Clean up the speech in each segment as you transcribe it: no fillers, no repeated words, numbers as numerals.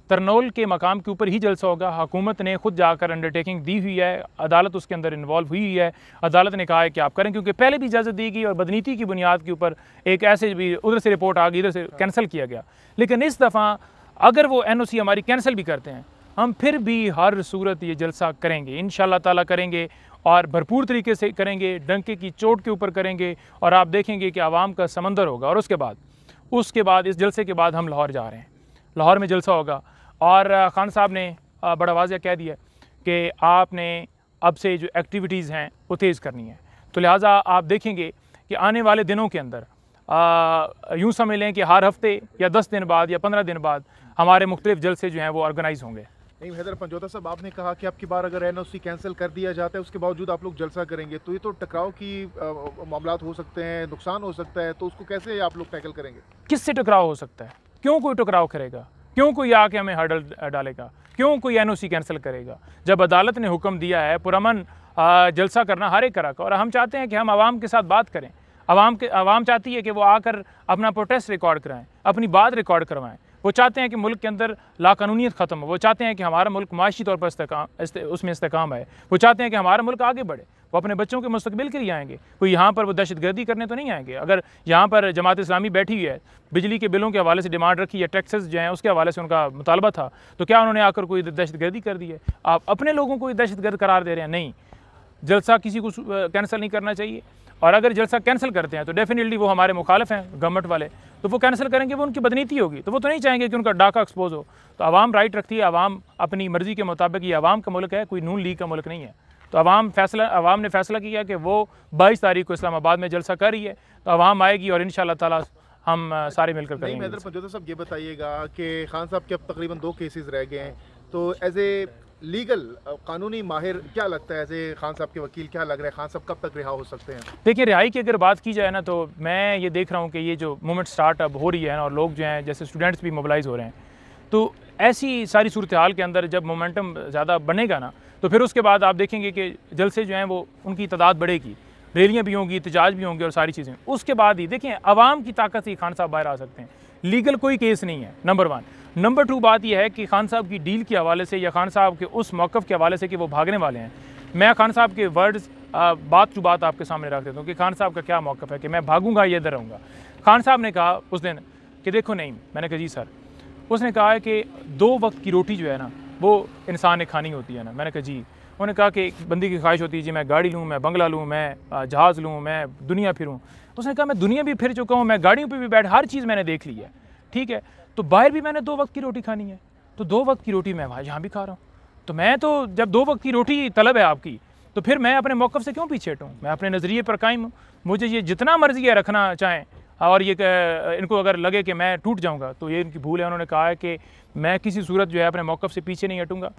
तरनोल के मकाम के ऊपर ही जलसा होगा। हुकूमत ने खुद जाकर अंडरटेकिंग दी हुई है, अदालत उसके अंदर इन्वॉल्व हुई है, अदालत ने कहा है कि आप करें, क्योंकि पहले भी इजाज़त दी गई और बदनीति की बुनियाद के ऊपर एक ऐसे भी उधर से रिपोर्ट आ गई, इधर से कैंसिल किया गया। लेकिन इस दफ़ा अगर वो NOC हमारी कैंसिल भी करते हैं, हम फिर भी हर सूरत ये जलसा करेंगे, इंशाअल्लाह ताला करेंगे और भरपूर तरीके से करेंगे, डंके की चोट के ऊपर करेंगे और आप देखेंगे कि आवाम का समंदर होगा। और उसके बाद इस जलसे के बाद हम लाहौर जा रहे हैं, लाहौर में जलसा होगा और खान साहब ने बड़ा वाज़ेह कह दिया कि आपने अब से जो एक्टिविटीज़ हैं वो तेज़ करनी है। तो लिहाजा आप देखेंगे कि आने वाले दिनों के अंदर यूँ समझ लें कि हर हफ्ते या 10 दिन बाद या 15 दिन बाद हमारे मुख्तलिफ जलसे जो हैं वो ऑर्गेनाइज़ होंगे। नहीं हैदर पंजोता साहब, आपने कहा कि आपकी बार अगर NOC कैंसिल कर दिया जाता है उसके बावजूद आप लोग जलसा करेंगे, तो ये तो टकराव की मामलात हो सकते हैं, नुकसान हो सकता है, तो उसको कैसे आप लोग टैकल करेंगे? किससे टकराव हो सकता है? क्यों कोई टकराव करेगा? क्यों कोई आके हमें हर्डल डालेगा? क्यों कोई NOC कैंसिल करेगा? जब अदालत ने हुक्म दिया है पुरअमन जलसा करना हर एक तरह का, और हम चाहते हैं कि हम आवाम के साथ बात करें। आवाम चाहती है कि वो आकर अपना प्रोटेस्ट रिकॉर्ड कराएं, अपनी बात रिकॉर्ड करवाएं। वो चाहते हैं कि मुल्क के अंदर लाकानूनियत ख़त्म हो, वो चाहते हैं कि हमारा मुल्क माशी तौर पर उसमें इस्तेकाम है, वो चाहते हैं कि हमारा मुल्क आगे बढ़े, वो अपने बच्चों के मुस्तकबिल के लिए आएंगे। कोई यहाँ पर वो दहशतगर्दी करने तो नहीं आएंगे। अगर यहाँ पर जमात इस्लामी बैठी हुई है, बिजली के बिलों के हवाले से डिमांड रखी है, टैक्सेस जो हैं उसके हवाले से उनका मुतालबा था, तो क्या उन्होंने आकर कोई दहशतगर्दी कर दी है? आप अपने लोगों को दहशतगर्द करार दे रहे हैं। नहीं, जलसा किसी को कैंसिल नहीं करना चाहिए, और अगर जलसा कैंसिल करते हैं तो डेफिनेटली वो हमारे मुखालिफ हैं गवर्नमेंट वाले, तो वो कैंसिल करेंगे, वो उनकी बदनीति होगी, तो वो तो नहीं चाहेंगे कि उनका डाका एक्सपोज हो। तो आवाम राइट रखती है, आवाम अपनी मर्ज़ी के मुताबिक, ये आवाम का मुल्क है, कोई नून लीग का मुल्क नहीं है। तो आवाम ने फैसला किया कि वो 22 तारीख को इस्लामाबाद में जलसा कर रही है, तो आवाम आएगी और इंशाअल्लाह ताला हम सारे मिलकर करेंगे। हैदर पंजोता साहब, ये बताइएगा कि खान साहब के अब तकरीबन 2 केसेस रह गए हैं, तो एज ए लीगल कानूनी माहिर क्या लगता है, ऐसे खान साहब के वकील क्या लग रहा है, खान साहब कब तक रिहा हो सकते हैं? देखिए, रिहाई की अगर बात की जाए ना, तो मैं ये देख रहा हूँ कि ये जो मूवमेंट स्टार्ट अब हो रही है ना, और लोग जो हैं जैसे स्टूडेंट्स भी मोबिलाइज़ हो रहे हैं, तो ऐसी सारी सूरत हाल के अंदर जब मोमेंटम ज़्यादा बनेगा ना, तो फिर उसके बाद आप देखेंगे कि जलसे जो हैं वो उनकी तादाद बढ़ेगी, रैलियाँ भी होंगी, एहतजाज भी होंगे और सारी चीज़ें। उसके बाद ही देखिए, आवाम की ताकत से ही खान साहब बाहर आ सकते हैं। लीगल कोई केस नहीं है, नंबर 1। नंबर 2 बात यह है कि खान साहब की डील के हवाले से या खान साहब के उस मौक़िफ़ के हवाले से कि वो भागने वाले हैं, मैं खान साहब के वर्ड्स बात टू बात आपके सामने रख देता हूँ कि खान साहब का क्या मौक़िफ़ है कि मैं भागूंगा या इधर रहूँगा। खान साहब ने कहा उस दिन कि देखो नहीं, मैंने कहा जी सर, उसने कहा है कि 2 वक्त की रोटी जो है ना वो इंसान ने खानी होती है ना। मैंने कहा जी। उन्होंने कहा कि एक बंदी की ख्वाहिश होती है जी मैं गाड़ी लूँ, मैं बंगला लूँ, मैं जहाज़ लूँ, मैं दुनिया फिरूँ। उसने कहा मैं दुनिया भी फिर चुका हूँ, मैं गाड़ियों पर भी बैठ, हर चीज़ मैंने देख ली है, ठीक है, तो बाहर भी मैंने 2 वक्त की रोटी खानी है, तो 2 वक्त की रोटी मैं यहाँ भी खा रहा हूँ। तो मैं तो जब 2 वक्त की रोटी तलब है आपकी, तो फिर मैं अपने मौक़िफ़ से क्यों पीछे हटूँ? मैं अपने नज़रिए पर कायम हूँ। मुझे ये जितना मर्ज़ी है रखना चाहें, और ये इनको अगर लगे कि मैं टूट जाऊँगा तो ये इनकी भूल है। उन्होंने कहा है कि मैं किसी सूरत जो है अपने मौक़िफ़ से पीछे नहीं हटूँगा।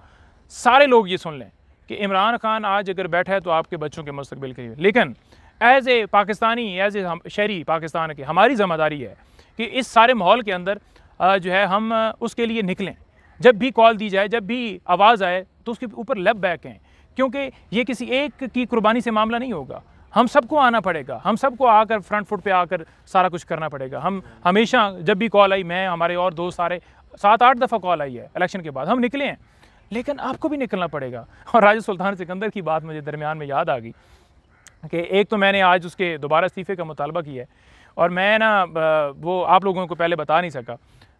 सारे लोग ये सुन लें कि इमरान खान आज अगर बैठा है तो आपके बच्चों के मुस्तकबिल के लिए, लेकिन as a Pakistani, as a शहरी पाकिस्तान के, हमारी ज़िम्मेदारी है कि इस सारे माहौल के अंदर जो है हम उसके लिए निकलें। जब भी कॉल दी जाए, जब भी आवाज़ आए, तो उसके ऊपर लेफ्ट बैक हैं, क्योंकि ये किसी एक की कुर्बानी से मामला नहीं होगा। हम सबको आना पड़ेगा, हम सबको आकर फ्रंट फुट पे आकर सारा कुछ करना पड़ेगा। हम हमेशा जब भी कॉल आई, मैं, हमारे और दोस्त सारे 7-8 दफ़ा कॉल आई है इलेक्शन के बाद, हम निकले हैं, लेकिन आपको भी निकलना पड़ेगा। और राजा सुल्तान सिकंदर की बात मुझे दरमियान में याद आ गई कि एक तो मैंने आज उसके दोबारा इस्तीफ़े का मुतालबा किया है, और मैं ना वो आप लोगों को पहले बता नहीं सका।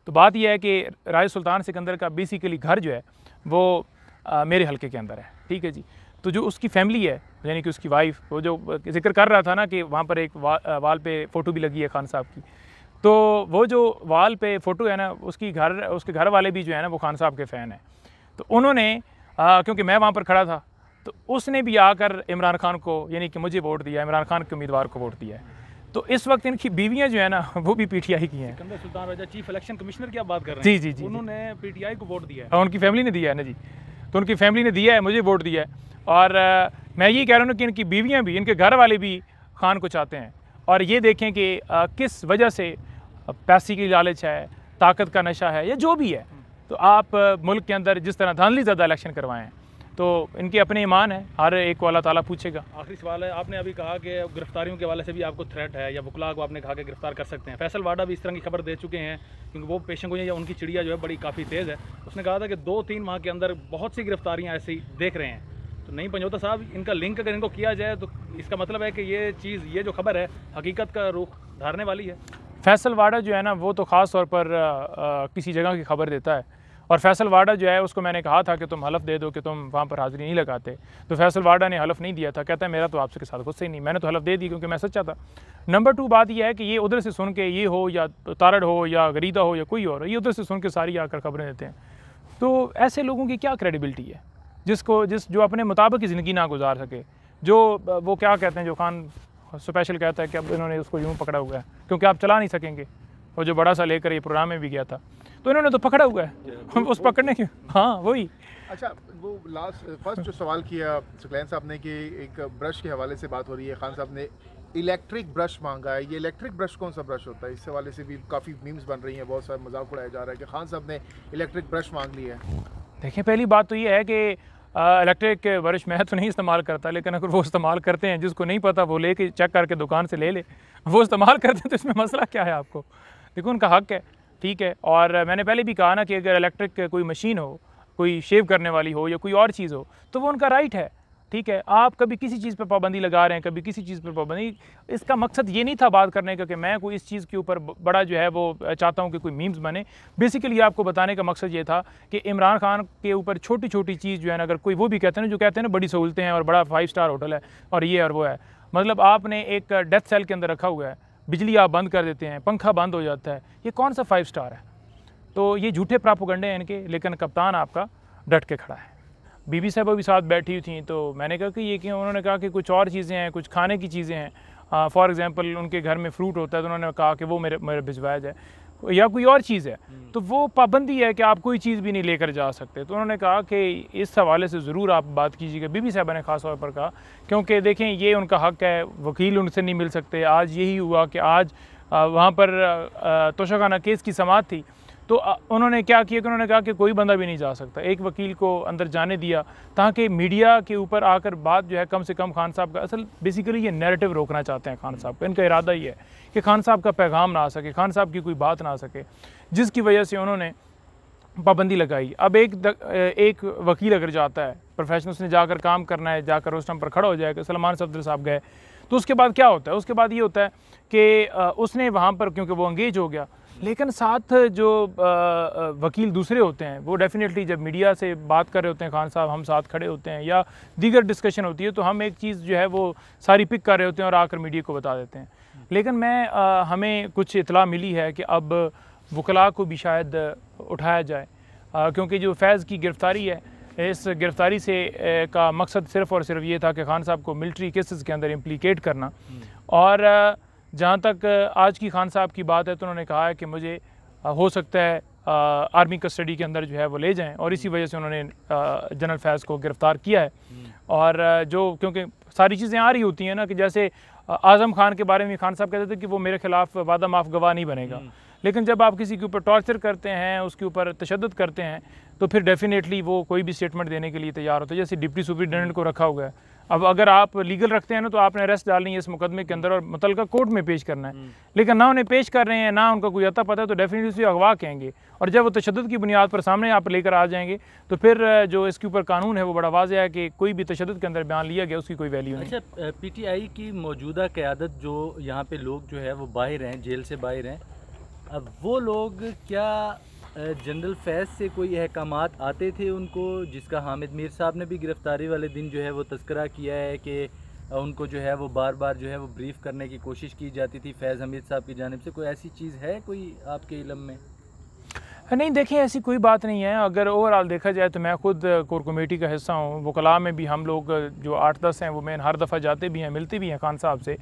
तो बात यह है कि राजा सुल्तान सिकंदर का बेसिकली घर जो है वो मेरे हलके के अंदर है, ठीक है जी। तो जो उसकी फैमिली है, यानी कि उसकी वाइफ, वो जो जिक्र कर रहा था ना कि वहाँ पर एक वाल पे फ़ोटो भी लगी है खान साहब की, तो वो जो वाल पे फ़ोटो है ना, उसके घर वाले भी जो है ना वो खान साहब के फ़ैन हैं। तो उन्होंने क्योंकि मैं वहाँ पर खड़ा था, तो उसने भी आकर इमरान खान को, यानी कि मुझे वोट दिया, इमरान खान के उम्मीदवार को वोट दिया है। तो इस वक्त इनकी बीवियाँ जो है ना वो भी PTI की हैं। Sikandar Sultan Raja chief election commissioner की आप बात कर रहे हैं? जी, जी। उन्होंने PTI को वोट दिया है, और उनकी फैमिली ने दिया है ना जी, तो उनकी फैमिली ने दिया है, मुझे वोट दिया है। और मैं ये कह रहा हूँ कि इनकी बीवियाँ भी, इनके घर वाले भी खान को चाहते हैं। और ये देखें कि किस वजह से, पैसे की लालच है, ताकत का नशा है, या जो भी है, तो आप मुल्क के अंदर जिस तरह धांधली ज़्यादा इलेक्शन करवाएं, तो इनके अपने ईमान है, हर एक को अल्लाह ताला पूछेगा। आखिरी सवाल है, आपने अभी कहा कि गिरफ्तारियों के हवाले से भी आपको थ्रेट है या वकला को आपने कहा कि गिरफ्तार कर सकते हैं। फैसल वाडा भी इस तरह की खबर दे चुके हैं क्योंकि वो पेशन गोई या उनकी चिड़िया जो है बड़ी काफ़ी तेज़ है। उसने कहा था कि 2-3 माह के अंदर बहुत सी गिरफ्तारियाँ ऐसी देख रहे हैं। तो नहीं पंजोता साहब, इनका लिंक अगर इनको किया जाए तो इसका मतलब है कि ये जो खबर है हकीकत का रुख धारने वाली है। फैसल वाडा जो है ना, वो तो ख़ास तौर पर किसी जगह की खबर देता है, और फैसल वाडा जो है उसको मैंने कहा था कि तुम हलफ दे दो कि तुम वहाँ पर हाज़िरी नहीं लगाते, तो फैसल वाडा ने हलफ नहीं दिया था। कहता है मेरा तो आपसे के साथ गुस्सा ही नहीं, मैंने तो हलफ दे दी क्योंकि मैं सच्चा था। नंबर 2 बात यह है कि ये उधर से सुन के, ये हो या तारड़ हो या गरीदा हो या कोई और, ये उधर से सुन के सारी आकर खबरें देते हैं। तो ऐसे लोगों की क्या क्रेडिबिलिटी है जो अपने मुताबिक ज़िंदगी ना गुजार सके, जो वो क्या कहते हैं, जो खान स्पेशल कहता है कि अब इन्होंने उसको यूँ पकड़ा हुआ है क्योंकि आप चला नहीं सकेंगे, और जो बड़ा सा लेकर ये प्रोग्राम में भी गया था तो इन्होंने तो पकड़ा हुआ है उस पकड़ने की। हाँ वही। अच्छा, वो फर्स्ट जो सवाल किया सुकलैन साहब ने कि एक ब्रश के हवाले से बात हो रही है, खान साहब ने इलेक्ट्रिक ब्रश मांगा है। ये इलेक्ट्रिक ब्रश कौन सा ब्रश होता है? इस हवाले से भी काफ़ी मीम्स बन रही हैं, बहुत सारा मजाक उड़ाया जा रहा है कि खान साहब ने इलेक्ट्रिक ब्रश मांग लिया है। देखिए, पहली बात तो ये है कि इलेक्ट्रिक ब्रश मैं तो नहीं इस्तेमाल करता, लेकिन अगर वो इस्तेमाल करते हैं, जिसको नहीं पता वो लेके चेक करके दुकान से ले ले, वो इस्तेमाल करते हैं तो इसमें मसला क्या है? आपको देखो, उनका हक़ है, ठीक है। और मैंने पहले भी कहा ना कि अगर इलेक्ट्रिक कोई मशीन हो, कोई शेव करने वाली हो या कोई और चीज़ हो, तो वो उनका राइट है, ठीक है। आप कभी किसी चीज़ पर पाबंदी लगा रहे हैं, कभी किसी चीज़ पर पाबंदी, इसका मकसद ये नहीं था बात करने का कि मैं कोई इस चीज़ के ऊपर बड़ा जो है वो चाहता हूँ कि कोई मीम्स बने। बेसिकली आपको बताने का मकसद ये था कि इमरान खान के ऊपर छोटी छोटी चीज़ जो है ना, अगर कोई वो भी कहते हैं ना, जो कहते हैं ना बड़ी सहूलतें हैं और बड़ा 5 स्टार होटल है और ये और वो है, मतलब आपने एक डेथ सेल के अंदर रखा हुआ है, बिजली आप बंद कर देते हैं, पंखा बंद हो जाता है, ये कौन सा 5 स्टार है? तो ये झूठे प्रापोगंडे हैं इनके, लेकिन कप्तान आपका डट के खड़ा है। बीबी साहब भी साथ बैठी हुई थी, तो मैंने कहा कि ये क्यों? उन्होंने कहा कि कुछ और चीज़ें हैं, कुछ खाने की चीज़ें हैं, फॉर एग्जांपल उनके घर में फ्रूट होता है, तो उन्होंने कहा कि वो मेरे भिजवाया जाए, या कोई और चीज़ है, तो वो पाबंदी है कि आप कोई चीज़ भी नहीं लेकर जा सकते। तो उन्होंने कहा कि इस हवाले से ज़रूर आप बात कीजिएगा। बीबी साहबा ने ख़ास तौर पर कहा, क्योंकि देखें ये उनका हक़ है, वकील उनसे नहीं मिल सकते। आज यही हुआ कि आज वहाँ पर तोशाखाना केस की समाअत थी, तो उन्होंने क्या किया कि उन्होंने कहा कि कोई बंदा भी नहीं जा सकता, एक वकील को अंदर जाने दिया ताकि मीडिया के ऊपर आकर बात जो है कम से कम खान साहब का, असल बेसिकली ये नैरेटिव रोकना चाहते हैं खान साहब का, इनका इरादा ही है कि खान साहब का पैगाम ना आ सके, खान साहब की कोई बात ना आ सके, जिसकी वजह से उन्होंने पाबंदी लगाई। अब एक वकील अगर जाता है, प्रोफेशनल, उसने जाकर काम करना है, जाकर उस टाइम पर खड़ा हो जाएगा, सलमान सफदर साहब गए, तो उसके बाद क्या होता है? उसके बाद ये होता है कि उसने वहाँ पर, क्योंकि वो एंगेज हो गया, लेकिन साथ जो वकील दूसरे होते हैं वो डेफिनेटली जब मीडिया से बात कर रहे होते हैं, खान साहब हम साथ खड़े होते हैं या दीगर डिस्कशन होती है, तो हम एक चीज़ जो है वो सारी पिक कर रहे होते हैं और आकर मीडिया को बता देते हैं। लेकिन हमें कुछ इतला मिली है कि अब वकला को भी शायद उठाया जाए, क्योंकि जो फैज़ की गिरफ़्तारी है, इस गिरफ़्तारी से का मकसद सिर्फ़ और सिर्फ ये था कि खान साहब को मिलिट्री केसेस के अंदर इम्प्लीकेट करना। और जहाँ तक आज की खान साहब की बात है, तो उन्होंने कहा है कि मुझे हो सकता है आर्मी कस्टडी के अंदर जो है वो ले जाएं, और इसी वजह से उन्होंने जनरल फैज़ को गिरफ़्तार किया है। और जो क्योंकि सारी चीज़ें आ रही होती हैं ना, कि जैसे आज़म खान के बारे में खान साहब कहते थे कि वो मेरे ख़िलाफ़ वादा माफ़ गवाह नहीं बनेगा, लेकिन जब आप किसी के ऊपर टॉर्चर करते हैं, उसके ऊपर तशद्दुद करते हैं, तो फिर डेफिनेटली वो कोई भी स्टेटमेंट देने के लिए तैयार होता है। जैसे डिप्टी सुपरिटेंडेंट को रखा हुआ है, अब अगर आप लीगल रखते हैं ना, तो आपने अरेस्ट डालनी है इस मुकदमे के अंदर और मुतल्लिका कोर्ट में पेश करना है, लेकिन ना उन्हें पेश कर रहे हैं, ना उनका कोई अता पता है, तो डेफिनेटली उसे अगवा कहेंगे। और जब वो तशद्दुद की बुनियाद पर सामने आप लेकर आ जाएंगे, तो फिर जो इसके ऊपर कानून है वो बड़ा वाज़ेह है कि कोई भी तशद्दुद के अंदर बयान लिया गया उसकी कोई वैल्यू नहीं। अच्छा, PTI की मौजूदा क़यादत जो यहाँ पे लोग जो है वो बाहर हैं, जेल से बाहर हैं, अब वो लोग क्या जनरल फैज़ से कोई अहकामात आते थे उनको, जिसका हामिद मीर साहब ने भी गिरफ़्तारी वाले दिन जो है वो तज़किरा किया है कि उनको जो है वो बार बार जो है वो ब्रीफ़ करने की कोशिश की जाती थी फैज़ हमीद साहब की जानिब से? कोई ऐसी चीज़ है कोई आपके इल्म में? नहीं, देखिए ऐसी कोई बात नहीं है। अगर ओवरऑल देखा जाए तो मैं खुद कोर कमेटी का हिस्सा हूँ, वकला में भी हम लोग जो 8-10 हैं वो मैं हर दफ़ा जाते भी हैं, मिलते भी हैं खान साहब से।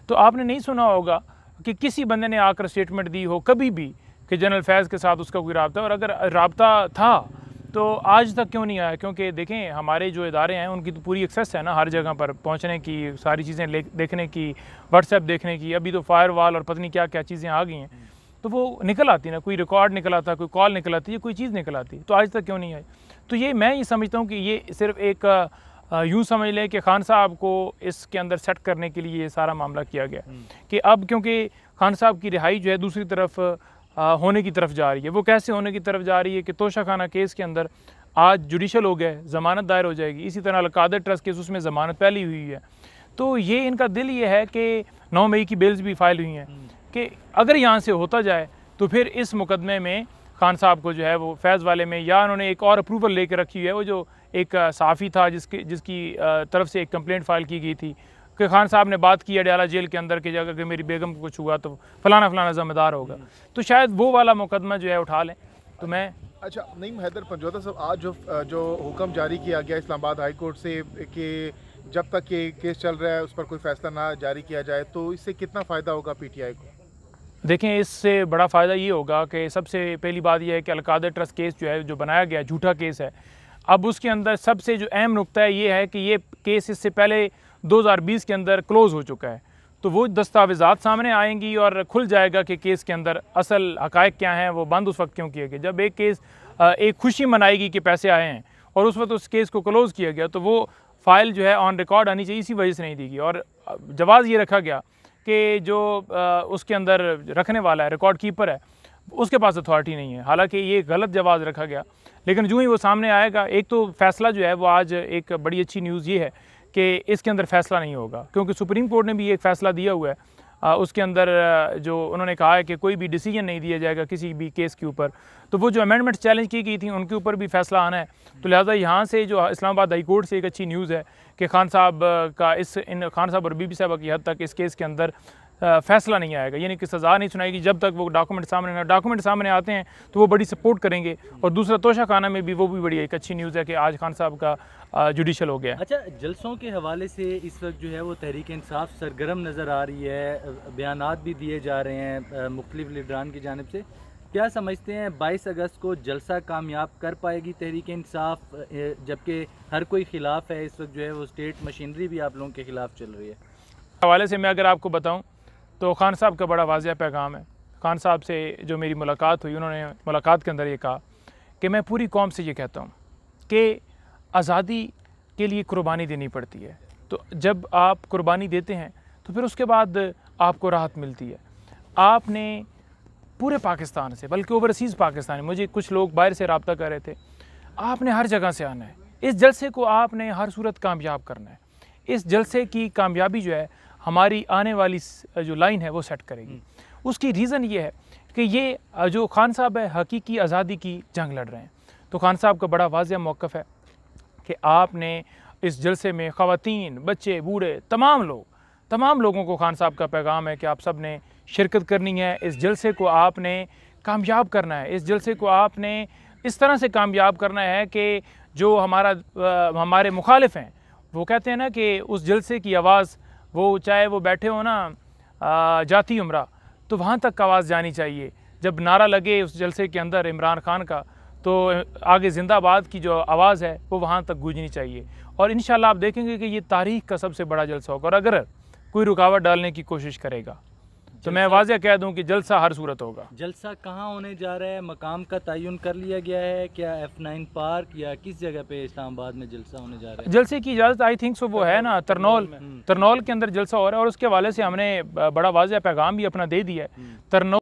तो आपने नहीं सुना होगा कि किसी बंदे ने आकर स्टेटमेंट दी हो कभी भी कि जनरल फैज़ के साथ उसका कोई राब्ता, और अगर राब्ता था तो आज तक क्यों नहीं आया? क्योंकि देखें हमारे जो इदारे हैं उनकी तो पूरी एक्सेस है ना हर जगह पर पहुंचने की, सारी चीज़ें देखने की, व्हाट्सएप देखने की, अभी तो फायरवॉल और पता नहीं क्या क्या चीज़ें आ गई हैं। तो वो निकल आती ना, कोई रिकॉर्ड निकल आता, कोई कॉल निकल आती है, कोई चीज़ निकल आती, तो आज तक क्यों नहीं आई? तो ये मैं ये समझता हूँ कि ये सिर्फ एक यूँ समझ लें कि खान साहब को इसके अंदर सेट करने के लिए ये सारा मामला किया गया कि अब क्योंकि खान साहब की रिहाई जो है दूसरी तरफ होने की तरफ जा रही है। वो कैसे होने की तरफ जा रही है कि तोशाखाना केस के अंदर आज जुडिशल हो गया, ज़मानत दायर हो जाएगी। इसी तरह अलकादर ट्रस्ट केस, उसमें ज़मानत पहली हुई है। तो ये इनका दिल ये है कि 9 मई की बेल्स भी फाइल हुई हैं कि अगर यहाँ से होता जाए तो फिर इस मुकदमे में खान साहब को जो है वो फैज़ वाले में, या उन्होंने एक और अप्रूवल लेकर रखी है, वो जो एक सहाफ़ी था जिसकी तरफ से एक कंप्लेंट फ़ाइल की गई थी कि खान साहब ने बात की अडयाला जेल के अंदर कि अगर मेरी बेगम को कुछ हुआ तो फलाना फलाना ज़िम्मेदार होगा। तो शायद वो वाला मुकदमा जो है उठा लें। तो मैं अच्छा, नईम हैदर पंजोता साहब, आज जो हुक्म जारी किया गया इस्लामाबाद हाई कोर्ट से कि जब तक ये केस चल रहा है उस पर कोई फैसला ना जारी किया जाए, तो इससे कितना फ़ायदा होगा पीटीआई को? देखें, इससे बड़ा फ़ायदा ये होगा कि सबसे पहली बात यह है कि अलकादर ट्रस्ट केस जो है, जो बनाया गया झूठा केस है, अब उसके अंदर सबसे जो अहम नुक्ता है ये है कि ये केस इससे पहले 2020 के अंदर क्लोज़ हो चुका है। तो वो दस्तावेज़ात सामने आएंगी और खुल जाएगा कि केस के अंदर असल हक़ाइक़ क्या हैं, वो बंद उस वक्त क्यों किए गए। जब एक केस एक खुशी मनाएगी कि पैसे आए हैं और उस वक्त उस केस को क्लोज़ किया गया, तो वो फ़ाइल जो है ऑन रिकॉर्ड आनी चाहिए, इसी वजह से नहीं दी गई। और जवाज़ ये रखा गया कि जो उसके अंदर रखने वाला है, रिकॉर्ड कीपर है, उसके पास अथॉरिटी नहीं है। हालांकि ये गलत जवाज़ रखा गया, लेकिन जो ही वो सामने आएगा, एक तो फ़ैसला जो है वो आज एक बड़ी अच्छी न्यूज़ ये है कि इसके अंदर फ़ैसला नहीं होगा, क्योंकि सुप्रीम कोर्ट ने भी एक फ़ैसला दिया हुआ है। उसके अंदर जो उन्होंने कहा है कि कोई भी डिसीजन नहीं दिया जाएगा किसी भी केस के ऊपर। तो वो जो अमेंडमेंट्स चैलेंज की गई थी उनके ऊपर भी फ़ैसला आना है। तो लिहाजा यहाँ से जो इस्लामाबाद हाई कोर्ट से एक अच्छी न्यूज़ है कि खान साहब का खान साहब और बीबी साहबा की हद तक इस केस के अंदर फ़ैसला नहीं आएगा, यानी कि सज़ा नहीं सुनाएगी जब तक वो डॉक्यूमेंट सामने आते हैं तो वो बड़ी सपोर्ट करेंगे। और दूसरा तोशाखाना में भी वो भी बड़ी एक अच्छी न्यूज़ है कि आज खान साहब का जुडिशल हो गया। अच्छा, जलसों के हवाले से इस वक्त जो है वो तहरीक इंसाफ सरगर्म नज़र आ रही है, बयानात भी दिए जा रहे हैं मुख्तलिफ लीडरान की जानिब से। क्या समझते हैं 22 अगस्त को जलसा कामयाब कर पाएगी तहरीक इंसाफ, जबकि हर कोई ख़िलाफ़ है इस वक्त जो है वो स्टेट मशीनरी भी आप लोगों के ख़िलाफ़ चल रही है? हवाले से मैं अगर आपको बताऊं तो खान साहब का बड़ा वाज़िया पैगाम है। खान साहब से जो मेरी मुलाकात हुई, उन्होंने मुलाकात के अंदर ये कहा कि मैं पूरी कौम से ये कहता हूँ कि आज़ादी के लिए कुर्बानी देनी पड़ती है। तो जब आप कुर्बानी देते हैं तो फिर उसके बाद आपको राहत मिलती है। आपने पूरे पाकिस्तान से, बल्कि ओवरसीज़ पाकिस्तान, मुझे कुछ लोग बाहर से रब्ता कर रहे थे, आपने हर जगह से आना है। इस जलसे को आपने हर सूरत कामयाब करना है। इस जलसे की कामयाबी जो है हमारी आने वाली जो लाइन है वो सेट करेगी। उसकी रीज़न ये है कि ये जो खान साहब है हकीकी आज़ादी की जंग लड़ रहे हैं। तो खान साहब का बड़ा वाज़िया मौक़िफ़ है कि आपने इस जलसे में ख़वातीन, बच्चे, बूढ़े, तमाम लोगों को खान साहब का पैगाम है कि आप सब ने शिरकत करनी है। इस जलसे को आपने कामयाब करना है। इस जलसे को आपने इस तरह से कामयाब करना है कि जो हमारे मुखालिफ हैं वो कहते हैं ना कि उस जलसे की आवाज़, वो चाहे वो बैठे हो ना जाती उम्रा, तो वहाँ तक आवाज़ जानी चाहिए। जब नारा लगे उस जलसे के अंदर इमरान खान का, तो आगे जिंदाबाद की जो आवाज़ है वो वहाँ तक गूंजनी चाहिए। और इंशाल्लाह आप देखेंगे कि ये तारीख़ का सबसे बड़ा जलसा होगा। और अगर कोई रुकावट डालने की कोशिश करेगा तो मैं वाज़िया कह दूं कि जलसा हर सूरत होगा। जलसा कहाँ होने जा रहा है, मकाम का तयन कर लिया गया है क्या? F9 पार्क या किस जगह पे इस्लामाबाद में जलसा होने जा रहा है? जलसे की इजाज़त आई थिंक सो वो है ना तरनौल के अंदर जलसा हो रहा है। और उसके हवाले से हमने बड़ा वाज़िया पैगाम भी अपना दे दिया है। तरनौल